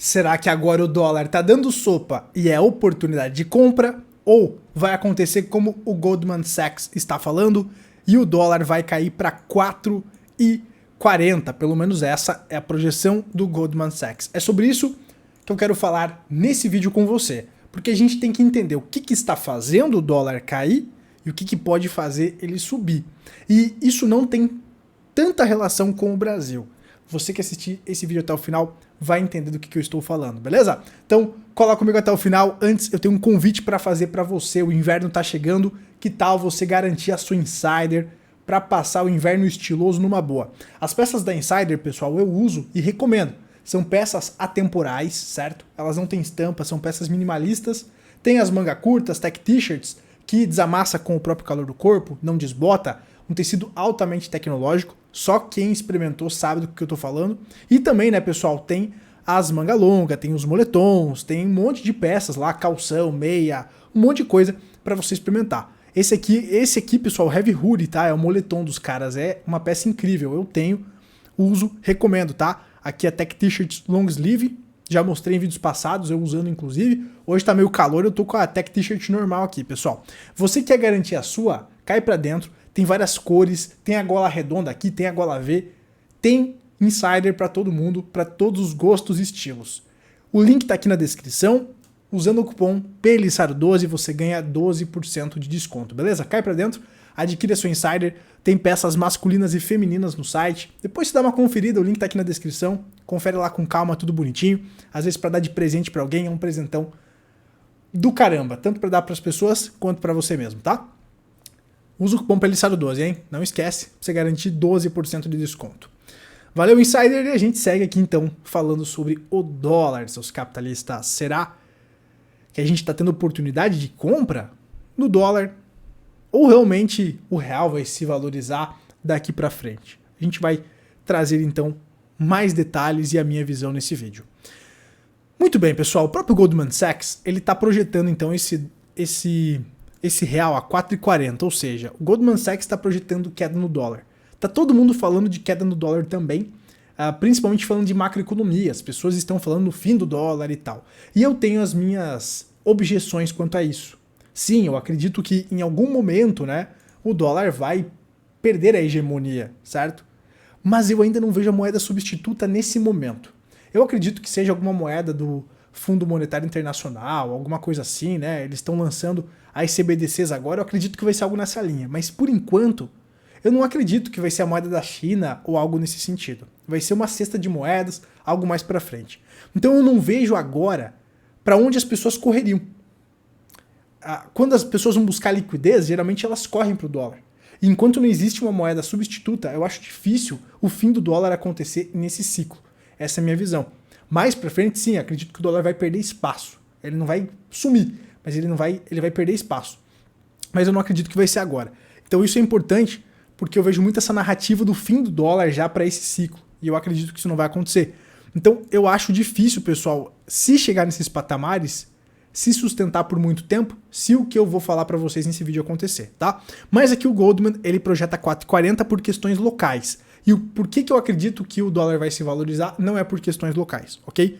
Será que agora o dólar está dando sopa e é oportunidade de compra? Ou vai acontecer como o Goldman Sachs está falando e o dólar vai cair para 4,40? Pelo menos essa é a projeção do Goldman Sachs. É sobre isso que eu quero falar nesse vídeo com você, porque a gente tem que entender o que está fazendo o dólar cair e o que pode fazer ele subir. E isso não tem tanta relação com o Brasil. Você que assistir esse vídeo até o final vai entender do que eu estou falando, beleza? Então, cola comigo até o final. Antes, eu tenho um convite para fazer para você. O inverno tá chegando. Que tal você garantir a sua Insider para passar o inverno estiloso numa boa? As peças da Insider, pessoal, eu uso e recomendo. São peças atemporais, certo? Elas não têm estampa, são peças minimalistas. Tem as manga curtas, tech t-shirts, que desamassa com o próprio calor do corpo, não desbota. Um tecido altamente tecnológico, só quem experimentou sabe do que eu tô falando. E também, né, pessoal, tem as manga longa, tem os moletons, tem um monte de peças lá, calção, meia, um monte de coisa para você experimentar. Esse aqui, pessoal, Heavy Hoodie, tá? É o moletom dos caras, é uma peça incrível. Eu tenho, uso, recomendo, tá? Aqui é Tech T-shirt long sleeve, já mostrei em vídeos passados, eu usando inclusive. Hoje tá meio calor, eu tô com a Tech T-shirt normal aqui, pessoal. Você quer garantir a sua? Cai pra dentro. Tem várias cores, tem a gola redonda aqui, tem a gola V, tem Insider para todo mundo, para todos os gostos e estilos. O link tá aqui na descrição. Usando o cupom PELISSARO12 você ganha 12% de desconto, beleza? Cai pra dentro, adquire a sua Insider, tem peças masculinas e femininas no site. Depois você dá uma conferida, o link tá aqui na descrição. Confere lá com calma, tudo bonitinho. Às vezes para dar de presente para alguém é um presentão do caramba, tanto para dar para as pessoas quanto para você mesmo, tá? Usa o cupom PELISSARO12, hein? Não esquece, pra você garantir 12% de desconto. Valeu, Insider, e a gente segue aqui então falando sobre o dólar, seus capitalistas. Será que a gente está tendo oportunidade de compra no dólar? Ou realmente o real vai se valorizar daqui para frente? A gente vai trazer então mais detalhes e a minha visão nesse vídeo. Muito bem, pessoal, o próprio Goldman Sachs, ele está projetando então esse real a 4,40, ou seja, o Goldman Sachs está projetando queda no dólar. Tá todo mundo falando de queda no dólar também, principalmente falando de macroeconomia, as pessoas estão falando no fim do dólar e tal. E eu tenho as minhas objeções quanto a isso. Sim, eu acredito que em algum momento, né, o dólar vai perder a hegemonia, certo? Mas eu ainda não vejo a moeda substituta nesse momento. Eu acredito que seja alguma moeda do Fundo Monetário Internacional, alguma coisa assim, né? Eles estão lançando as CBDCs agora, eu acredito que vai ser algo nessa linha. Mas por enquanto, eu não acredito que vai ser a moeda da China ou algo nesse sentido. Vai ser uma cesta de moedas, algo mais pra frente. Então eu não vejo agora para onde as pessoas correriam. Quando as pessoas vão buscar liquidez, geralmente elas correm pro dólar. E enquanto não existe uma moeda substituta, eu acho difícil o fim do dólar acontecer nesse ciclo. Essa é a minha visão. Mais pra frente, sim, acredito que o dólar vai perder espaço. Ele não vai sumir, mas ele vai perder espaço. Mas eu não acredito que vai ser agora. Então isso é importante, porque eu vejo muito essa narrativa do fim do dólar já para esse ciclo. E eu acredito que isso não vai acontecer. Então eu acho difícil, pessoal, se chegar nesses patamares, se sustentar por muito tempo, se o que eu vou falar para vocês nesse vídeo acontecer, tá? Mas aqui o Goldman, ele projeta 4,40 por questões locais. E por que eu acredito que o dólar vai se valorizar não é por questões locais, ok?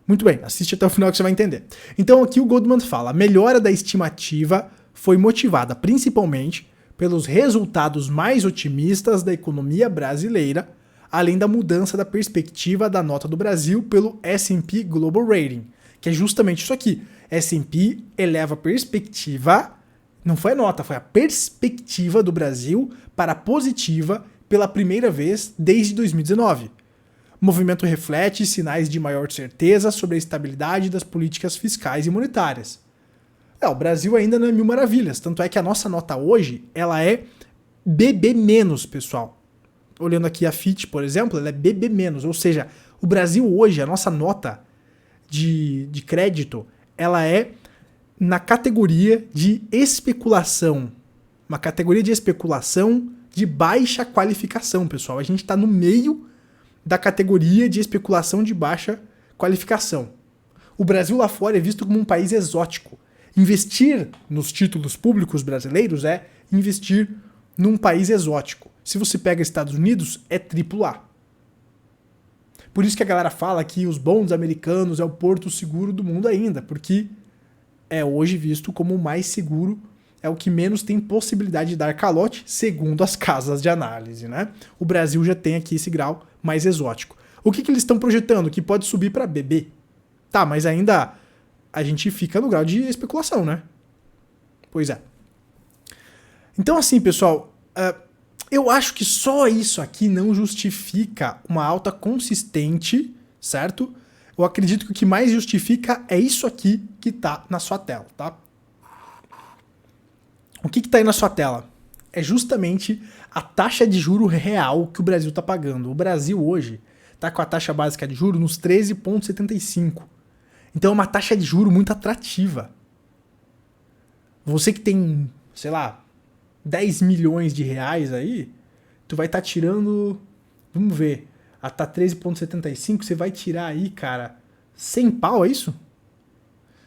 Muito bem, assiste até o final que você vai entender. Então aqui o Goldman fala, a melhora da estimativa foi motivada principalmente pelos resultados mais otimistas da economia brasileira, além da mudança da perspectiva da nota do Brasil pelo S&P Global Rating, que é justamente isso aqui. S&P eleva a perspectiva, não foi a nota, foi a perspectiva do Brasil para positiva pela primeira vez desde 2019. O movimento reflete sinais de maior certeza sobre a estabilidade das políticas fiscais e monetárias. O Brasil ainda não é mil maravilhas, tanto é que a nossa nota hoje, ela é BB-, pessoal. Olhando aqui a Fitch, por exemplo, ela é BB-, ou seja, o Brasil hoje, a nossa nota de crédito, ela é na categoria de especulação. Uma categoria de especulação de baixa qualificação, pessoal. A gente está no meio da categoria de especulação de baixa qualificação. O Brasil lá fora é visto como um país exótico. Investir nos títulos públicos brasileiros é investir num país exótico. Se você pega Estados Unidos, é AAA. Por isso que a galera fala que os bonds americanos é o porto seguro do mundo ainda, porque é hoje visto como o mais seguro, é o que menos tem possibilidade de dar calote, segundo as casas de análise, né? O Brasil já tem aqui esse grau mais exótico. O que eles estão projetando? Que pode subir para BB. Tá, mas ainda a gente fica no grau de especulação, né? Pois é. Então assim, pessoal, eu acho que só isso aqui não justifica uma alta consistente, certo? Eu acredito que o que mais justifica é isso aqui que tá na sua tela, tá? O que tá aí na sua tela? É justamente a taxa de juro real que o Brasil tá pagando. O Brasil hoje tá com a taxa básica de juro nos 13,75. Então é uma taxa de juro muito atrativa. Você que tem, sei lá, 10 milhões de reais aí, tu vai estar tirando, vamos ver, a tá 13,75, você vai tirar aí, cara, 100 pau, é isso?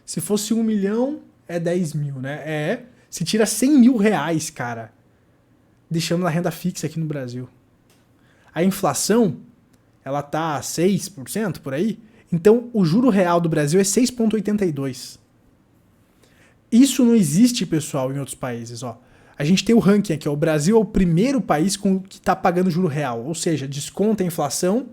Se fosse 1 milhão, é 10 mil, né? Se tira 100 mil reais, cara, deixando na renda fixa aqui no Brasil. A inflação, ela tá 6% por aí, então o juro real do Brasil é 6,82. Isso não existe, pessoal, em outros países, ó. A gente tem o ranking aqui, ó. O Brasil é o primeiro país que está pagando juro real, ou seja, desconta a inflação,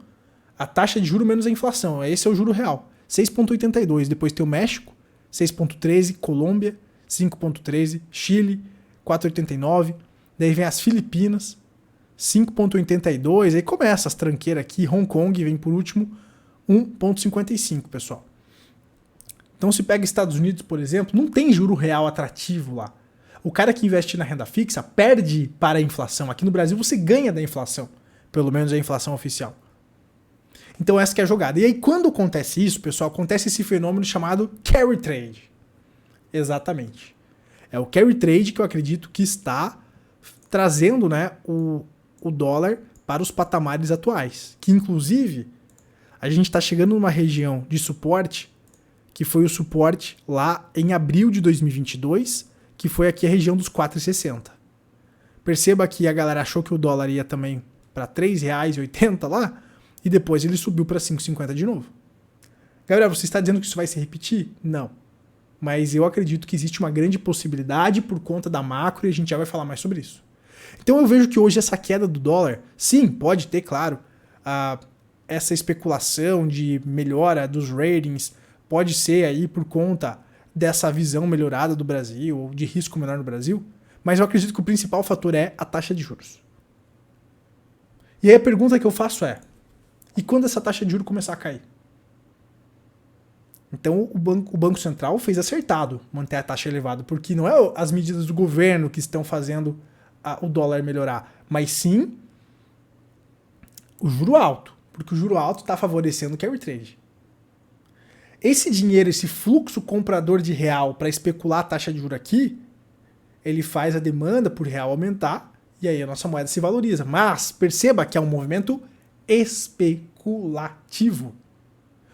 a taxa de juro menos a inflação. Esse é o juro real, 6,82. Depois tem o México, 6,13, Colômbia, 5,13, Chile, 4,89. Daí vem as Filipinas, 5,82. Aí começa as tranqueiras aqui, Hong Kong vem por último, 1,55, pessoal. Então se pega Estados Unidos, por exemplo, não tem juro real atrativo lá. O cara que investe na renda fixa perde para a inflação. Aqui no Brasil você ganha da inflação. Pelo menos a inflação oficial. Então essa que é a jogada. E aí quando acontece isso, pessoal, acontece esse fenômeno chamado carry trade. Exatamente. É o carry trade que eu acredito que está trazendo, né, o dólar para os patamares atuais. Que inclusive a gente está chegando numa região de suporte que foi o suporte lá em abril de 2022, que foi aqui a região dos 4,60. Perceba que a galera achou que o dólar ia também para R$ 3,80 lá, e depois ele subiu para 5,50 de novo. Gabriel, você está dizendo que isso vai se repetir? Não. Mas eu acredito que existe uma grande possibilidade por conta da macro, e a gente já vai falar mais sobre isso. Então eu vejo que hoje essa queda do dólar, sim, pode ter, claro, essa especulação de melhora dos ratings, pode ser aí por conta dessa visão melhorada do Brasil, ou de risco menor no Brasil, mas eu acredito que o principal fator é a taxa de juros. E aí a pergunta que eu faço é, e quando essa taxa de juros começar a cair? Então o Banco Central fez acertado manter a taxa elevada, porque não é as medidas do governo que estão fazendo o dólar melhorar, mas sim o juro alto, porque o juro alto está favorecendo o carry trade. Esse dinheiro, esse fluxo comprador de real para especular a taxa de juros aqui, ele faz a demanda por real aumentar e aí a nossa moeda se valoriza. Mas perceba que é um movimento especulativo.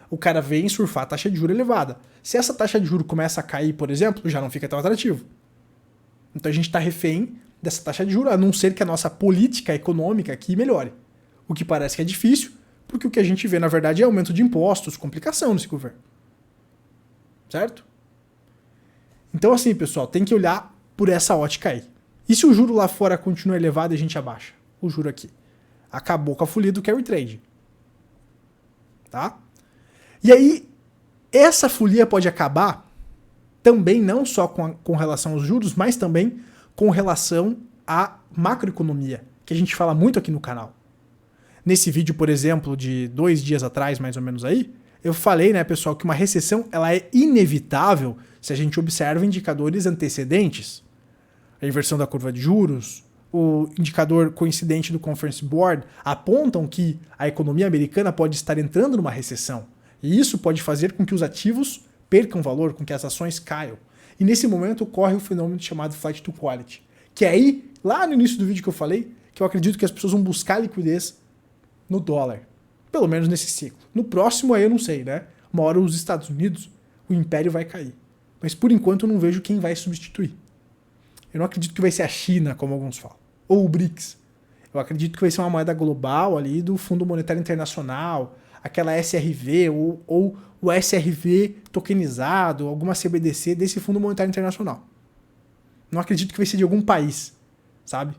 O cara vem surfar a taxa de juros elevada. Se essa taxa de juros começa a cair, por exemplo, já não fica tão atrativo. Então a gente está refém dessa taxa de juros, a não ser que a nossa política econômica aqui melhore. O que parece que é difícil, porque o que a gente vê, na verdade, é aumento de impostos, complicação nesse governo. Certo? Então assim, pessoal, tem que olhar por essa ótica aí. E se o juro lá fora continua elevado e a gente abaixa o juro aqui? Acabou com a folia do carry trade. Tá? E aí, essa folia pode acabar também não só com relação aos juros, mas também com relação à macroeconomia, que a gente fala muito aqui no canal. Nesse vídeo, por exemplo, de 2 dias atrás, mais ou menos aí, eu falei, né, pessoal, que uma recessão ela é inevitável se a gente observa indicadores antecedentes. A inversão da curva de juros, o indicador coincidente do Conference Board apontam que a economia americana pode estar entrando numa recessão. E isso pode fazer com que os ativos percam valor, com que as ações caiam. E nesse momento ocorre o fenômeno chamado flight to quality. Que é aí, lá no início do vídeo que eu falei, que eu acredito que as pessoas vão buscar liquidez no dólar. Pelo menos nesse ciclo. No próximo aí eu não sei, né? Uma hora os Estados Unidos, o império vai cair. Mas por enquanto eu não vejo quem vai substituir. Eu não acredito que vai ser a China, como alguns falam. Ou o BRICS. Eu acredito que vai ser uma moeda global ali do Fundo Monetário Internacional, aquela SRV ou o SRV tokenizado, alguma CBDC desse Fundo Monetário Internacional. Não acredito que vai ser de algum país, sabe?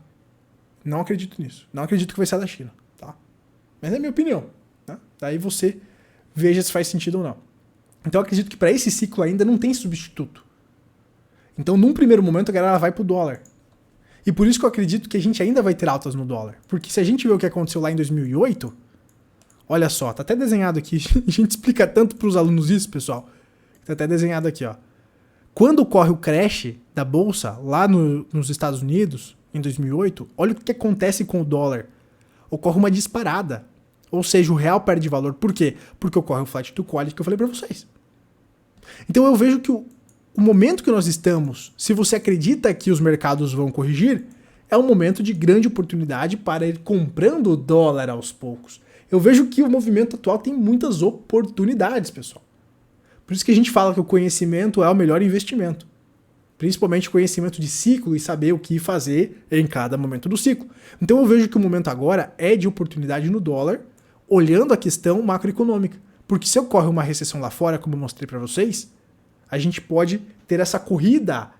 Não acredito nisso. Não acredito que vai ser da China, tá? Mas é a minha opinião, né? Daí você veja se faz sentido ou não. Então eu acredito que para esse ciclo ainda não tem substituto. Então num primeiro momento a galera vai pro dólar. E por isso que eu acredito que a gente ainda vai ter altas no dólar. Porque se a gente vê o que aconteceu lá em 2008, olha só, tá até desenhado aqui. A gente explica tanto pros alunos isso, pessoal. Tá até desenhado aqui, ó. Quando ocorre o crash da bolsa lá nos Estados Unidos, em 2008, olha o que acontece com o dólar. Ocorre uma disparada. Ou seja, o real perde valor. Por quê? Porque ocorre o flight to quality que eu falei para vocês. Então eu vejo que o momento que nós estamos, se você acredita que os mercados vão corrigir, é um momento de grande oportunidade para ir comprando o dólar aos poucos. Eu vejo que o movimento atual tem muitas oportunidades, pessoal. Por isso que a gente fala que o conhecimento é o melhor investimento. Principalmente conhecimento de ciclo e saber o que fazer em cada momento do ciclo. Então eu vejo que o momento agora é de oportunidade no dólar, olhando a questão macroeconômica. Porque se ocorre uma recessão lá fora, como eu mostrei para vocês, a gente pode ter essa corrida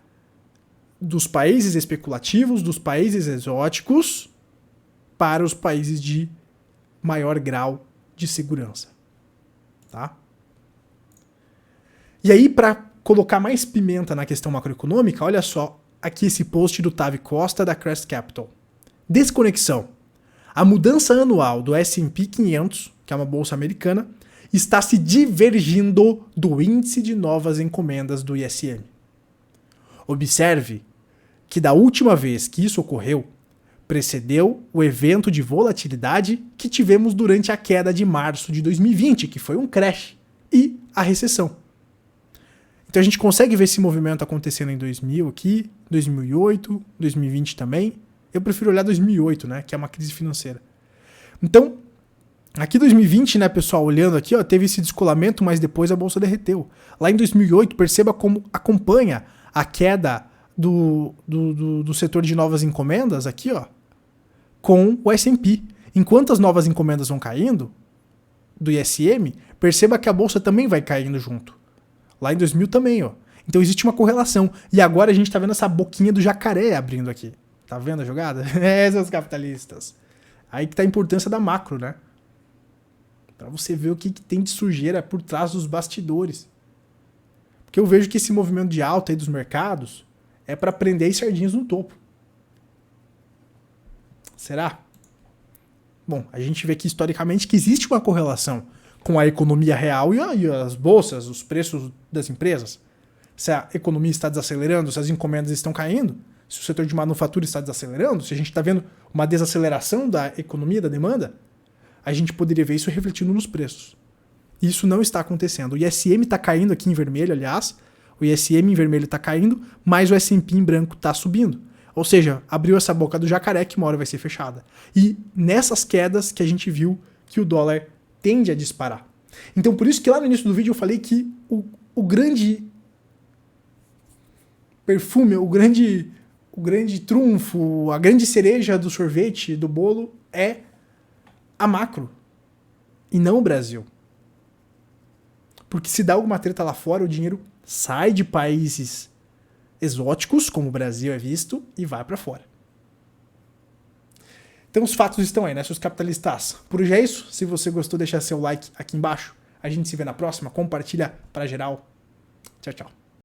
dos países especulativos, dos países exóticos, para os países de maior grau de segurança. Tá? E aí, para colocar mais pimenta na questão macroeconômica, olha só aqui esse post do Tavi Costa da Crest Capital. Desconexão. A mudança anual do S&P 500, que é uma bolsa americana, está se divergindo do índice de novas encomendas do ISM. Observe que da última vez que isso ocorreu, precedeu o evento de volatilidade que tivemos durante a queda de março de 2020, que foi um crash, e a recessão. Então a gente consegue ver esse movimento acontecendo em 2000 aqui, 2008, 2020 também. Eu prefiro olhar 2008, né, que é uma crise financeira. Então, aqui 2020, né, pessoal, olhando aqui, ó, teve esse descolamento, mas depois a bolsa derreteu. Lá em 2008, perceba como acompanha a queda do setor de novas encomendas aqui, ó, com o S&P. Enquanto as novas encomendas vão caindo, do ISM, perceba que a bolsa também vai caindo junto. Lá em 2000 também, ó. Então existe uma correlação. E agora a gente tá vendo essa boquinha do jacaré abrindo aqui. Tá vendo a jogada? Seus capitalistas. Aí que tá a importância da macro, né? Pra você ver o que tem de sujeira por trás dos bastidores. Porque eu vejo que esse movimento de alta aí dos mercados é para prender as sardinhas no topo. Será? Bom, a gente vê que historicamente que existe uma correlação com a economia real e as bolsas, os preços das empresas. Se a economia está desacelerando, se as encomendas estão caindo, se o setor de manufatura está desacelerando, se a gente está vendo uma desaceleração da economia, da demanda, a gente poderia ver isso refletindo nos preços. Isso não está acontecendo. O ISM está caindo aqui em vermelho, aliás. O ISM em vermelho está caindo, mas o S&P em branco está subindo. Ou seja, abriu essa boca do jacaré que uma hora vai ser fechada. E nessas quedas que a gente viu que o dólar tende a disparar. Então por isso que lá no início do vídeo eu falei que o grande perfume, o grande trunfo, a grande cereja do sorvete, do bolo, é a macro. E não o Brasil. Porque se dá alguma treta lá fora, o dinheiro sai de países exóticos, como o Brasil é visto, e vai para fora. Então os fatos estão aí, né, seus capitalistas? Por hoje é isso. Se você gostou, deixa seu like aqui embaixo. A gente se vê na próxima. Compartilha para geral. Tchau, tchau.